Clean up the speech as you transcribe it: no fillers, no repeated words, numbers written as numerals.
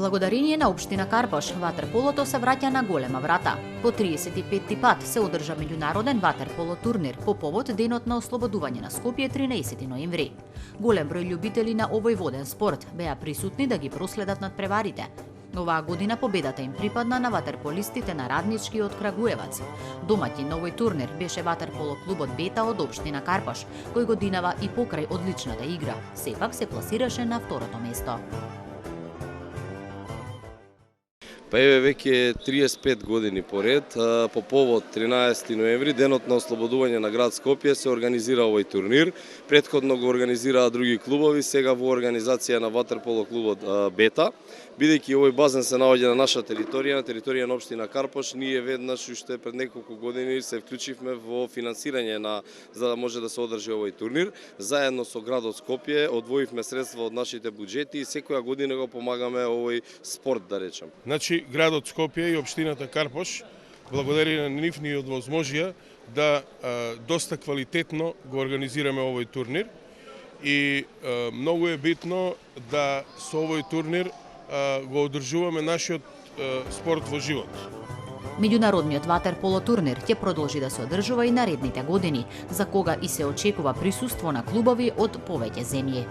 Благодарение на општина Карпош, ватерполото се враќа на голема врата. По 35-ти пат се одржа меѓународен ватерполо турнир по повод денот на ослободување на Скопје 13 ноември. Голем број љубители на овој воден спорт беа присутни да ги проследат надпреварите. Оваа година победата им припадна на ватерполистите на Раднички од Крагуевац. Домаќин на овој турнир беше ватерполо клубот Бета од општина Карпош, кој годинава и покрај одличната игра. Сепак се пласираше на второто место. Па еве веќе 35 години поред, по повод 13 ноември, денот на ослободување на град Скопје, се организира овој турнир. Претходно го организираа други клубови, сега во организација на ватерполо клубот Бета. Бидејќи овој базен се наоѓа на наша територија, на територија на општина Карпош, ние веднаш уште пред неколку години се вклучивме во финансирање за да може да се одржи овој турнир. Заедно со градот Скопје одвоивме средства од нашите буџети и секоја година го помагаме овој спорт, да речем. Значи, градот Скопје и општината Карпош, благодарение на нивниот возможија да доста квалитетно го организираме овој турнир и многу е битно да со овој турнир го одржуваме нашиот спорт во живот. Меѓународниот ватерполо турнир ќе продолжи да се одржува и наредните години, за кога и се очекува присуство на клубови од повеќе земји.